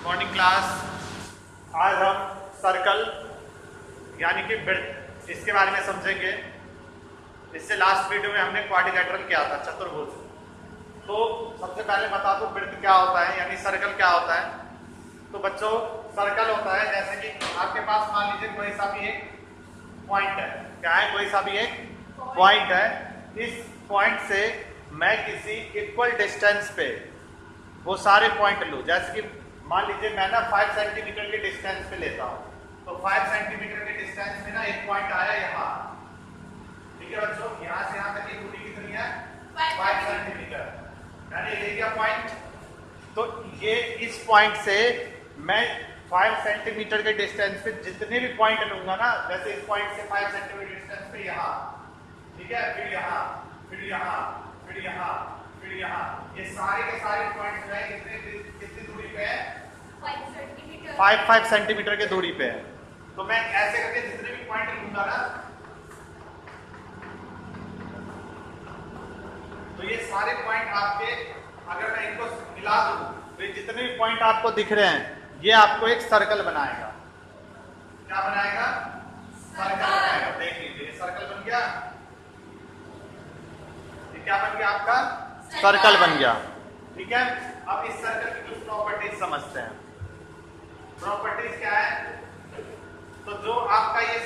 Morning class. आज हम circle यानी कि वृत्त इसके बारे में समझेंगे। इससे लास्ट वीडियो में हमने क्वाड्रिलेटरल किया था, चतुर्भुज। तो सबसे पहले बता दूं वृत्त क्या होता है यानी सर्कल क्या होता है। तो बच्चों सर्कल होता है जैसे कि आपके पास मान लीजिए कोई सा भी एक पॉइंट है। क्या है? कोई सा भी एक पॉइंट है। इस पॉइंट से मैं किसी इक्वल डिस्टेंस पे वो सारे पॉइंट लूँ। जैसे कि मान लीजिए मैं ना 5 सेंटीमीटर के डिस्टेंस पे लेता हूँ। तो 5 सेंटीमीटर के डिस्टेंस में ना एक पॉइंट आया यहाँ। ठीक है बच्चों, यहाँ से यहाँ तक की दूरी कितनी है? 5 सेंटीमीटर। यानी ये क्या पॉइंट? तो ये इस पॉइंट से मैं 5 सेंटीमीटर के डिस्टेंस पे जितने भी पॉइंट लूंगा ना, जैसे इस पॉइंट से 5 सेंटीमीटर डिस्टेंस पे यहाँ, ठीक है, फिर यहाँ, फिर यहाँ, फिर यहाँ, फिर यहाँ, ये सारे के सारे पॉइंट्स जो है कितनी दूरी पे है? 5 सेंटीमीटर के दूरी पे है। तो मैं ऐसे करके जितने भी पॉइंट लूंगा ना, तो ये सारे पॉइंट आपके, अगर मैं इनको मिला दूं तो ये जितने भी पॉइंट आपको दिख रहे हैं ये आपको एक सर्कल बनाएगा। क्या बनाएगा? सर्कल बनाएगा। देख लीजिए, सर्कल बन गया। ये क्या बन गया? आपका सर्कल बन गया। ठीक है, अब इस सर्कल की कुछ प्रॉपर्टीज समझते हैं। प्रॉपर्टीज क्या है? तो जो आपका ये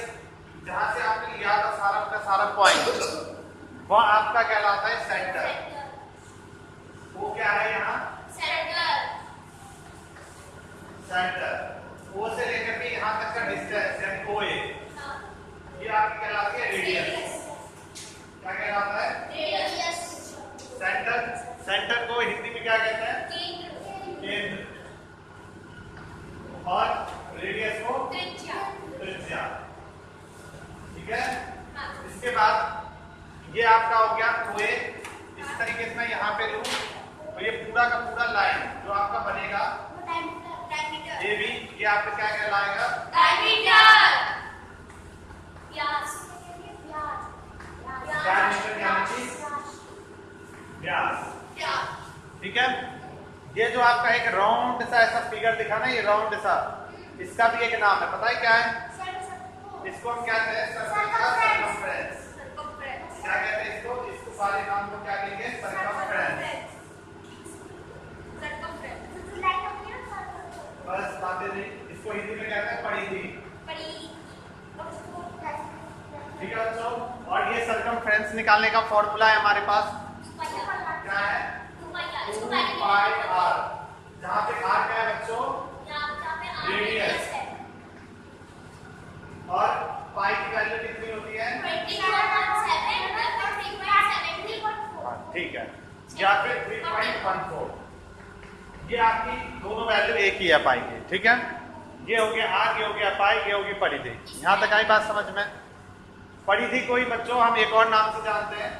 जहां से आपने लिया था सारा का सारा पॉइंट, वह आपका कहलाता है सेंटर। वो क्या है यहाँ? सेंटर। ओ से लेकर के यहाँ तक का डिस्टेंस यानी ओ ए, ये आपकी कहलाती है रेडियस। क्या कहलाता है? रेडियस। सेंटर, सेंटर को हिंदी में क्या कहते हैं? केंद्र। और रेडियस को त्रिज्या। ठीक है, इसके बाद ये आपका हो गया ओ ए। इस तरीके से मैं यहाँ पे लूं तो ये पूरा का पूरा लाइन जो आपका बनेगा ये भी, ये आपका क्या कहलाएगा? व्यास। ठीक है, ये जो आपका एक राउंड सा ऐसा फिगर दिखा ना, ये राउंड सा, इसका भी एक नाम है। पता है क्या है? इसको हम क्या कहते हैं? सर्कमफ्रेंस। क्या कहते हैं इसको? इसको सारे नाम को क्या कहेंगे? सर्कमफ्रेंस। बस बातें नहीं, इसको हिंदी में कहते हैं परिधि। ठीक है बच्चों, और ये सर्कमफ्रेंस निकालने का फॉर्मूला है हमारे पास। क्या है? 2πr। जहाँ पे r क्या है बच्चों? रेडियस। और पाई की वैल्यू कितनी होती है? 21.7। ठीक है, या फिर 3.14। ये आपकी दोनों वैल्यू एक ही है पाई की। ठीक है, ये हो गया आर, ये हो गया पाई, ये होगी परिधि। यहाँ तक आई बात समझ में? परिधि को ही बच्चों हम एक और नाम से जानते हैं,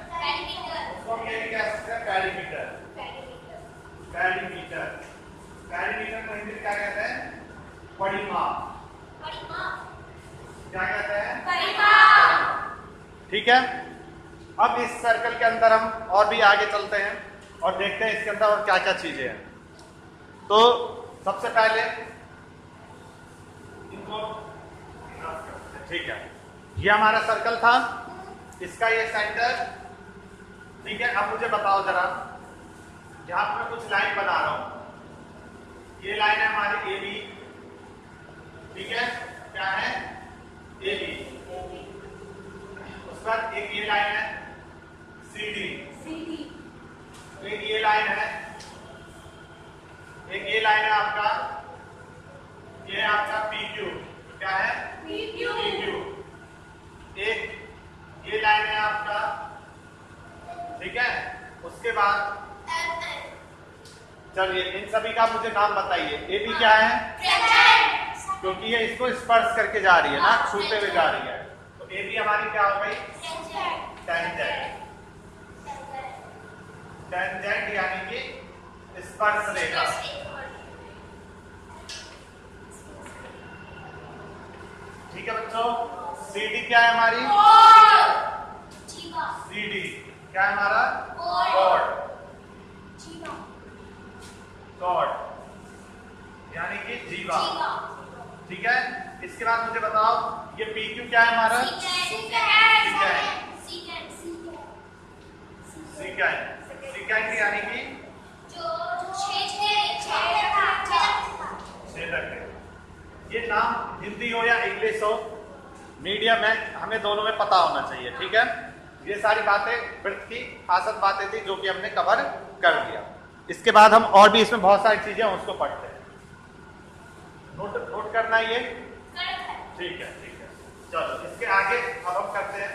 उसको हम ये भी कह सकते हैं पेरीमीटर। पेरीमीटर, पेरीमीटर को हिंदी में क्या कहते हैं? परिमाप। क्या कहते हैं? परिमाप। ठीक है, अब इस सर्कल के अंदर हम और भी आगे चलते हैं और देखते हैं इसके अंदर और क्या क्या चीजें हैं। तो सबसे पहले इनको, ठीक है, ये हमारा सर्कल था, इसका ये सेंटर। ठीक है, अब मुझे बताओ जरा, जहां पर मैं कुछ लाइन बना रहा हूं, ये लाइन है हमारी ए बी। ठीक है, क्या है? A B. उस पर एक ये लाइन है सी डी। एक ये लाइन है, एक ये लाइन है आपका, ये आपका पी क्यू। क्या है? P Q. एक ये लाइन है आपका। ठीक है, उसके बाद चलिए इन सभी का मुझे नाम बताइए। ए बी क्या है? क्योंकि ये इसको स्पर्श करके जा रही है ना, छूते हुए जा रही है, तो ए बी हमारी क्या हो गई? टेंजेंट। टेंजेंट यानी कि स्पर्श रेखा। ठीक है बच्चों, सी डी क्या है हमारी? सी डी क्या है हमारा? कॉर्ड। कॉर्ड। यानी कि जीवा। ठीक है, इसके बाद मुझे बताओ ये PQ क्या है हमारा? सीकेंड यानी कि छेदक है। ये नाम हिंदी हो या इंग्लिश हो, मीडियम है, हमें दोनों में पता होना चाहिए। ठीक है, ये सारी बातें वृत्त की खास बातें थी जो कि हमने कवर कर दिया। इसके बाद हम और भी इसमें बहुत सारी चीजें उसको पढ़ते हैं। नोट करना ये ठीक है। चलो इसके आगे अब हम करते हैं।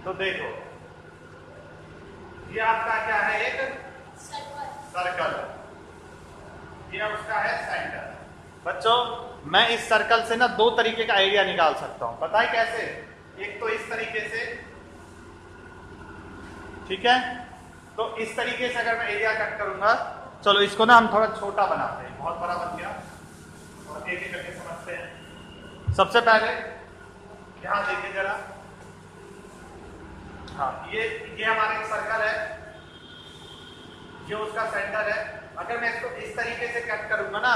तो देखो ये आपका क्या है, एक सर्कल, ये उसका है सेंटर। बच्चों मैं इस सर्कल से ना दो तरीके का एरिया निकाल सकता हूं, पता है कैसे? एक तो इस तरीके से, ठीक है, तो इस तरीके से अगर मैं एरिया कट करूंगा, चलो इसको ना हम थोड़ा छोटा बनाते हैं, बहुत बड़ा बन गया, और एक एक करके समझते हैं। सबसे पहले यहां देखिए जरा, हाँ ये हमारा एक सर्कल है, ये उसका सेंटर है। अगर मैं इसको इस तरीके से कट करूंगा ना,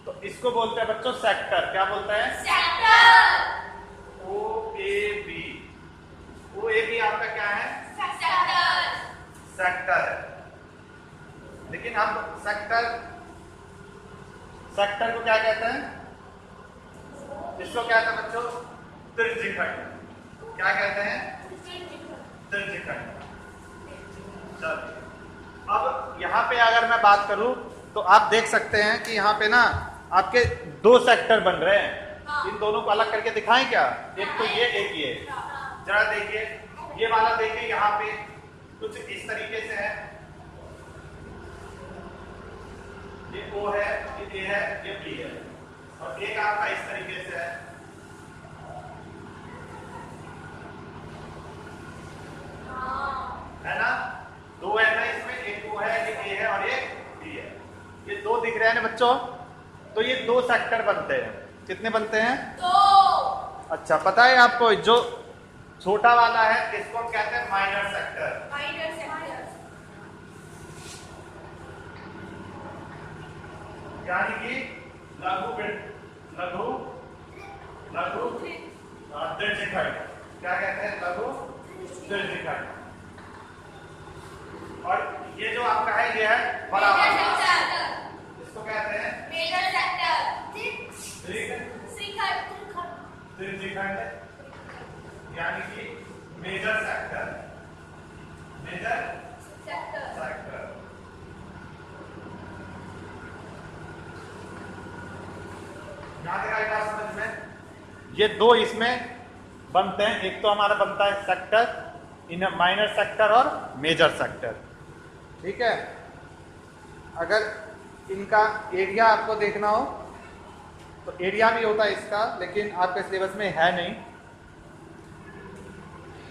तो इसको बोलते हैं बच्चों सेक्टर। क्या बोलते हैं? सेक्टर। OAB। OAB आपका क्या है? सेक्टर है। लेकिन हम सेक्टर को क्या कहते हैं? इसको क्या कहते हैं बच्चों? त्रिज्यखंड। क्या कहते हैं? त्रिज्यखंड। चलो अब यहाँ पे अगर मैं बात करूं तो आप देख सकते हैं कि यहाँ पे ना आपके दो सेक्टर बन रहे हैं। हाँ। इन दोनों को अलग करके दिखाएं क्या? एक तो ये, एक ये। जरा देखिए ये वाला, देखिए यहाँ पे कुछ इस तरीके से है, ये O है, ये A है, ये B है, और एक आपका इस तरीके से है। है ना? दो है ना इसमें, एक O है, एक A है और एक B है। ये दो दिख रहे हैं ना बच्चों, तो ये दो सेक्टर बनते हैं। कितने बनते हैं? दो। अच्छा पता है आपको, जो छोटा वाला है इसको हम कहते हैं माइनर सेक्टर। यानी कि लघु त्रिज्यखंड। क्या कहते हैं? लघु त्रिज्यखंड। और ये जो आपका है ये है बड़ा वाला, इसको कहते हैं मेजर सेक्टर। त्रिज्यखंड यानी कि मेजर सेक्टर। यहाँ तक आई बात समझ में? ये दो इसमें बनते हैं, एक तो हमारा बनता है सेक्टर, इन माइनर सेक्टर और मेजर सेक्टर। ठीक है, अगर इनका एरिया आपको देखना हो तो एरिया भी होता है इसका, लेकिन आपके सिलेबस में है नहीं।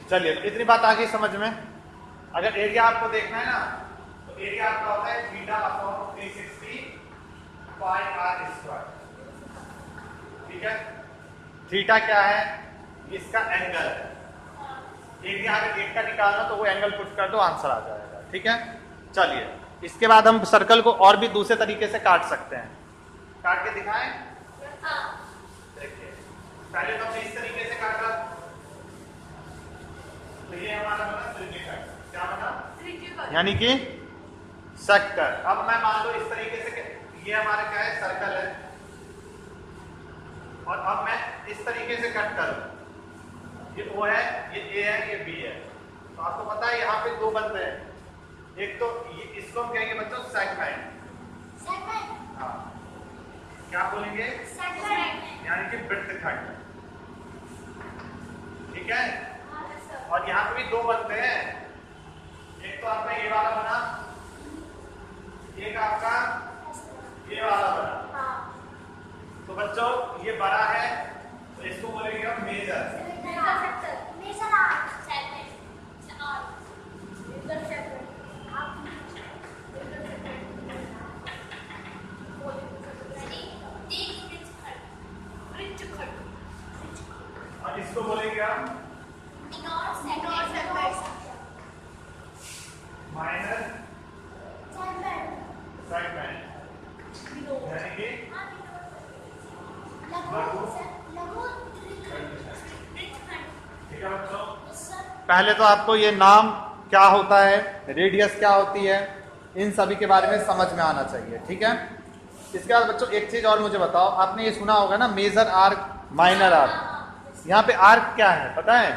चलिए तो इतनी बात आ गई समझ में। अगर एरिया आपको देखना है ना, तो एरिया आपका होता है θ/360 πr²। ठीक है, थीटा क्या है? इसका एंगल है। एरिया अगर एक का निकालना तो वो एंगल पुट कर दो, आंसर आ जाएगा। ठीक है, चलिए इसके बाद हम सर्कल को और भी दूसरे तरीके से काट सकते हैं। काट के दिखाएं? देखिए पहले तो हमने इस तरीके से काटा, तो ये हमारा बना त्रिज्यखंड। क्या बना? यानी कि सेक्टर। अब मैं मान लो इस तरीके से, ये हमारा क्या है? सर्कल है, और अब मैं इस तरीके से कट करूं, ये O है, ये A है, ये B है। तो आपको पता है यहाँ पे दो बनते हैं, एक तो ये, इसको हम कहेंगे बच्चों सेगमेंट। हाँ, क्या बोलेंगे? सेगमेंट यानी कि वृत्तखंड। ठीक है, और यहाँ पे भी दो बनते हैं, एक तो आपका ये वाला बना, एक आपका ये वाला बना। तो बच्चों ये बड़ा है तो इसको बोलेंगे हम मेजर। और इसको बोलेंगे हम पहले तो आपको ये नाम क्या होता है, रेडियस क्या होती है, इन सभी के बारे में समझ में आना चाहिए, ठीक है। इसके बाद बच्चों एक चीज और मुझे बताओ, आपने ये सुना होगा ना मेजर आर्क माइनर आर्क। यहाँ पे आर्क क्या है पता है?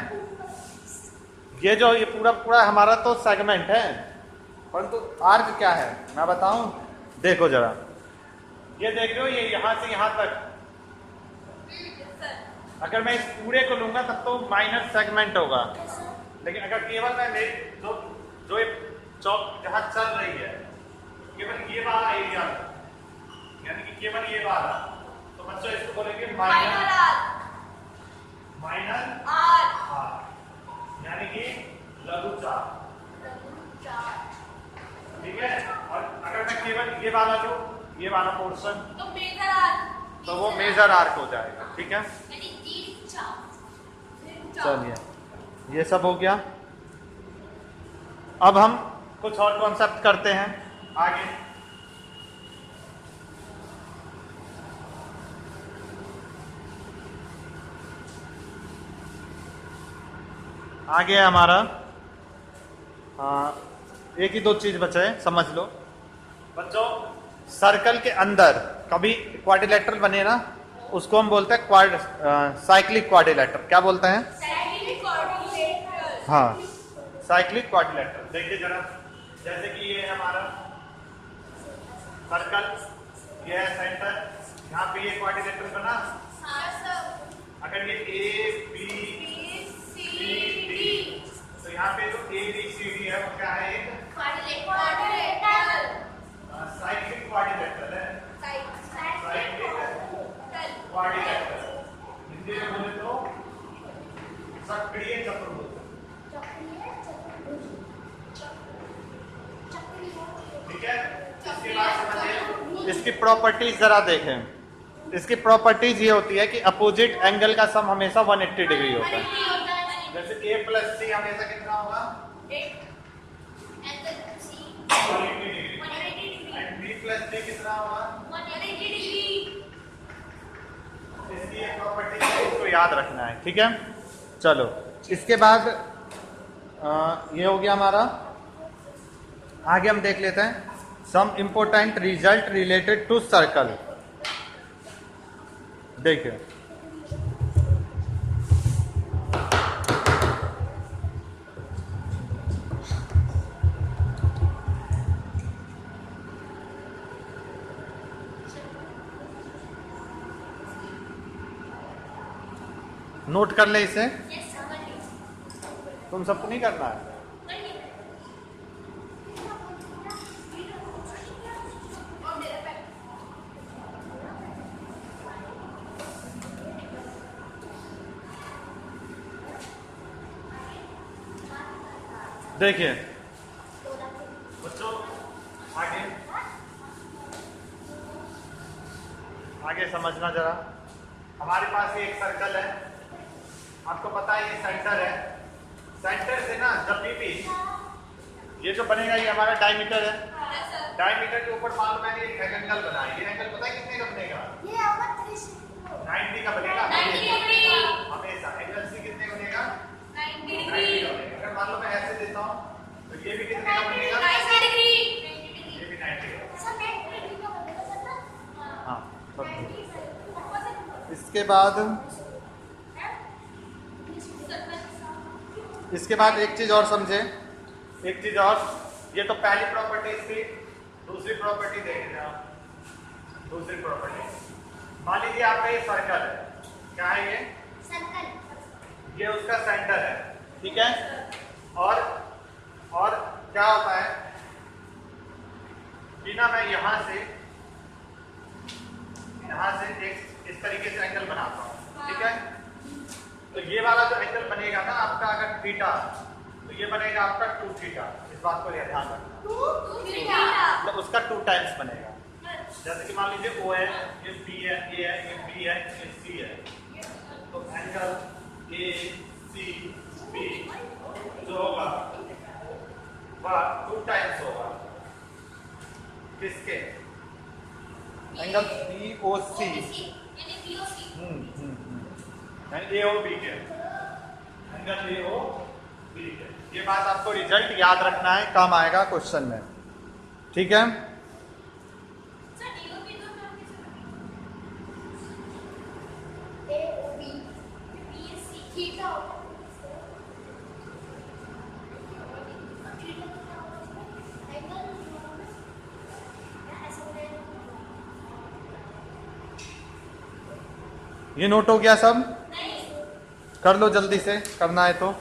ये जो ये पूरा पूरा हमारा तो सेगमेंट है, परंतु आर्क क्या है मैं बताऊं, देखो जरा, ये देख रहे हो ये यहाँ से यहाँ तक, अगर मैं इस पूरे को लूंगा तब तो माइनर सेगमेंट होगा, लेकिन अगर केवल मैं जो जो ये चौक जहां चल रही है केवल ये वाला एरिया, यानी कि केवल ये वाला, तो बच्चों इसको बोलेंगे माइनर आर, यानी कि लघु चाप, ठीक है। और अगर मैं केवल ये वाला लूं, ये वाला पोर्शन, तो मेजर आर्क, तो वो मेजर आर्क हो जाएगा, ठीक है। चलिए ये सब हो गया। अब हम कुछ और कॉन्सेप्ट करते हैं आगे। आगे है हमारा एक ही दो चीज बचे हैं, समझ लो बच्चों। सर्कल के अंदर कभी क्वाड्रिलेटरल बने ना, उसको हम बोलते हैं साइक्लिक क्वाड्रिलेटरल। क्या बोलते हैं? हाँ, साइक्लिक क्वाड्रिलेटरल। देखिए जरा, जैसे कि ये है हमारा सर्कल, ये है सेंटर, यहाँ पे ये क्वाड्रिलेटरल बना। अगर ये ए बी सी डी, तो यहाँ पे जो ए बी सी डी है वो क्या है? एक साइक्लिक क्वाड्रिलेटरल है। क्वाड्रिलेटरल हिंदी में बोले तो चक्रीय चतुर्भुज, ठीक है। इसके बाद समझिए इसकी प्रॉपर्टीज जरा देखें। इसकी प्रॉपर्टीज ये होती है कि अपोजिट एंगल का सम हमेशा 180 डिग्री होता है। जैसे a प्लस सी हमेशा कितना होगा? 180 degree. And b plus D कितना होगा? 180 डिग्री। इसकी ये प्रॉपर्टी है, इसको याद रखना है, ठीक है। चलो इसके बाद ये हो गया हमारा। आगे हम देख लेते हैं some important result related to circle. देखिए नोट कर ले इसे, तुम सबको नहीं करना है। देखिए बच्चों आगे आगे समझना जरा। हमारे पास ये एक सर्कल है, आपको पता है ये सेंटर है। सेंटर से ना जब भी ये जो बनेगा ये हमारा डायमीटर है। डायमीटर के ऊपर मान लो मैंने एक एंगल बनाया, ये एंगल पता है कितने का बनेगा? 90 का बनेगा हमेशा। एंगल सी कितने बनेगा? 90 का बनेगा। अगर मान लो मैं ऐसे देता हूँ तो ये भी कितने का बनेगा? 90 डिग्री। ये भी 90 का। हाँ, इसके बाद एक चीज और समझे, एक चीज और। ये तो पहली प्रॉपर्टी थी, दूसरी प्रॉपर्टी देखें आप। दूसरी प्रॉपर्टी, मान लीजिए आपका ये सर्कल है, क्या है ये? सर्कल। ये उसका सेंटर है, ठीक है। और क्या होता है कि ना मैं यहां से एक इस तरीके से एंगल बनाता हूं, ठीक है। तो ये वाला जो एंगल बनेगा ना आपका, अगर थीटा, तो ये बनेगा आपका 2 थीटा। इस बात को ध्यान रखना, 2 थीटा मतलब उसका 2 टाइम्स बनेगा। जैसे कि मान लीजिए O है, ये B है, A है, ये B है, ये C है, तो एंगल ACB जो होगा वह 2 टाइम्स होगा किसके? एंगल BOC, यानी AOB के। एंगल AOB ठीक है, ये बात आपको रिजल्ट याद रखना है, काम आएगा क्वेश्चन में। ठीक है, ये नोट हो गया सब? कर लो जल्दी से, करना है तो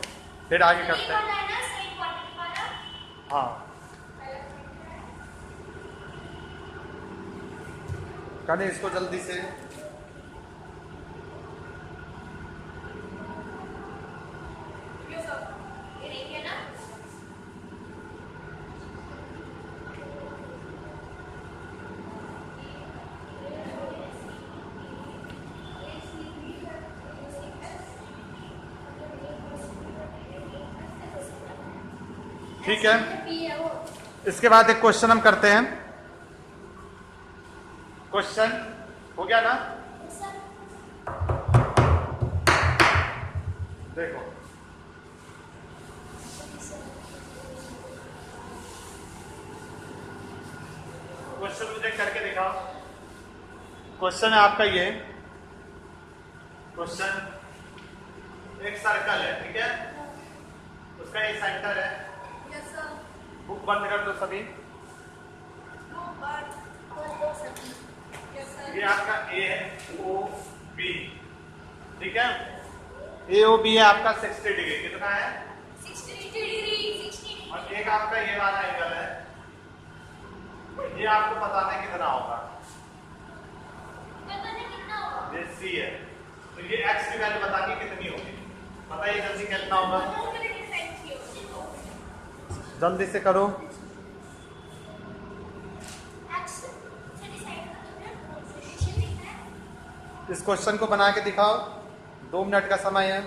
फिर आगे करते हैं। हाँ, करें इसको जल्दी से। ठीक है, इसके बाद एक क्वेश्चन हम करते हैं। क्वेश्चन हो गया ना? देखो, क्वेश्चन मुझे करके दिखाओ। क्वेश्चन है आपका ये, क्वेश्चन एक सर्कल है, ठीक है, उसका ये सेंटर है। बुक बंद कर दो सभी। ये आपका ए है, ओ बी, ठीक है, ए ओ बी है आपका 60 डिग्री। कितना है? 60 डिग्री। और एक आपका ये वाला एंगल है, ये आपको बताना है कितना होगा। ये सी है, तो ये एक्स की वैल्यू बतानी कितनी होगी, बताइए जल्दी कितना होगा, जल्दी से करो। इस क्वेश्चन को बना के दिखाओ, 2 मिनट का समय है।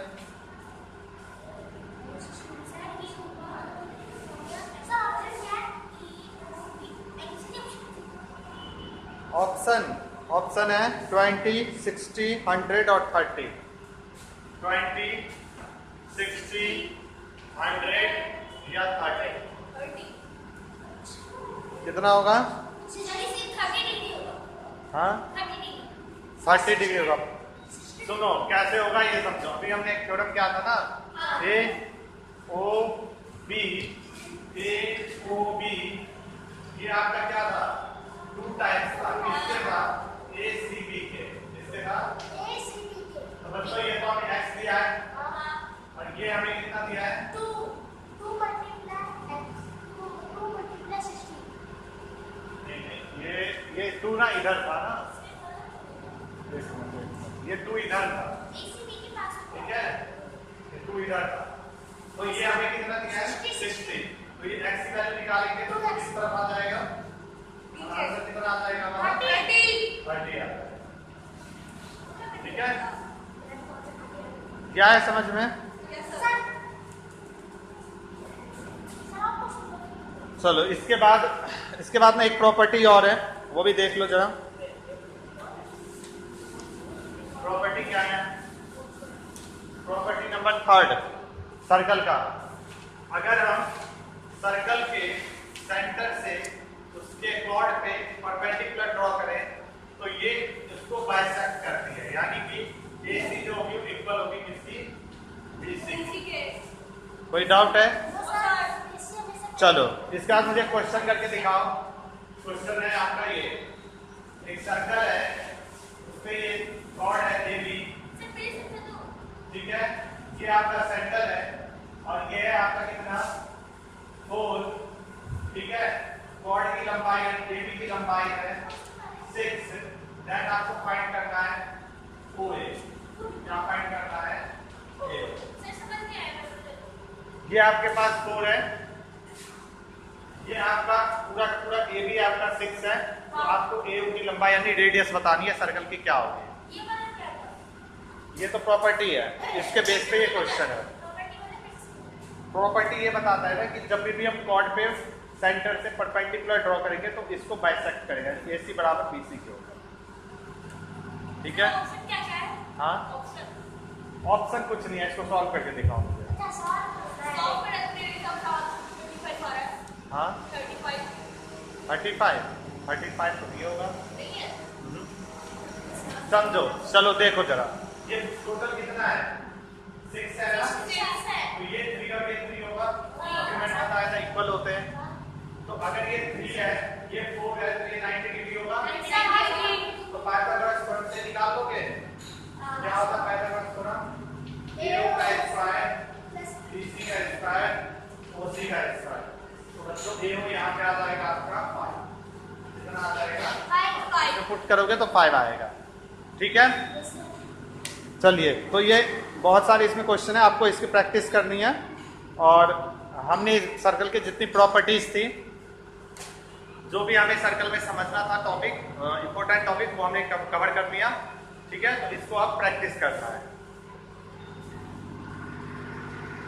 ऑप्शन है 20, 60, 100 और 30। 20, 60, 100 या 30। कितना होगा? हाँ, 30 डिग्री होगा। सुनो कैसे होगा ये समझो। अभी हमने एक थ्योरम क्या था ना, ए ओ बी, ये आपका क्या था? 2 टाइम्स था। किसके था? ए सी बी के। किसके था? तो बच्चों ये तो हमें एक्स दिया है और ये हमें कितना दिया है? 2 ये 2 ना इधर था ना, ये 2 इधर था, ठीक है, ये 2 इधर था। तो ये हमें कितना दिया है? 60। तो ये एक्स की वैल्यू निकालेंगे तो किस तरफ आ जाएगा? आंसर कितना आ जाएगा हमारा? 30 आ जाएगा। ठीक है, क्या है समझ में? चलो इसके बाद में एक प्रॉपर्टी और है, वो भी देख लो जरा। प्रॉपर्टी क्या है? प्रॉपर्टी नंबर 3 सर्कल का। अगर हम सर्कल के सेंटर से उसके कॉर्ड पे परपेंडिकुलर ड्रॉ करें तो ये इसको बाइसेक्ट करती है, यानी कि AC जो होगी इक्वल होगी किसकी? BC के। कोई डाउट है? चलो इसके बाद मुझे क्वेश्चन करके दिखाओ। क्वेश्चन है आपका ये, एक सर्कल है, उसपे ये कॉर्ड है AB, ठीक है, ये आपका सेंटर है और ये है आपका कितना? 4, ठीक है, कॉर्ड की लंबाई AB की लंबाई है 6। देन आपको फाइंड करना है OA, क्या फाइंड करना है? A। ये आपके पास 4 है, ये आपका पूरा AB आपका 6 है, तो आपको AO की लंबाई यानी रेडियस बतानी है सर्कल की क्या होगी। ये तो प्रॉपर्टी है, इसके बेस पे ये क्वेश्चन है। प्रॉपर्टी ये बताता है ना कि जब भी हम कॉर्ड पे सेंटर से परपेंडिकुलर ड्रॉ करेंगे तो इसको बाइसेक्ट करेगा, AC बराबर BC के होगा। ठीक है, हाँ, ऑप्शन कुछ नहीं है, इसको सॉल्व करके दिखाओ मुझे। 35 तो ये होगा। समझो, चलो देखो जरा, ये टोटल कितना है? 6 है ना? तो ये 3 और ये 3 होगा, अभी मैंने बताया था इक्वल होते हैं। तो अगर ये 3 है, ये 4 है, तो ये 90 डिग्री होगा। तो पाइथागोरस थ्योरम से निकाल लोगे क्या होता है पाइथागोरस थ्योरम? AO का स्क्वायर BC का स्क्वायर OC का स्क्वायर। तो बच्चों AO यहाँ पे आ जाएगा आपका 5, कितना आ जाएगा? 5 पुट करोगे तो 5 आएगा। ठीक है, चलिए, तो ये बहुत सारे इसमें क्वेश्चन है, आपको इसकी प्रैक्टिस करनी है। और हमने सर्कल की जितनी प्रॉपर्टीज थी, जो भी हमें सर्कल में समझना था टॉपिक, इंपॉर्टेंट टॉपिक, वो हमने कवर कर लिया। ठीक है, तो इसको आप प्रैक्टिस करना है।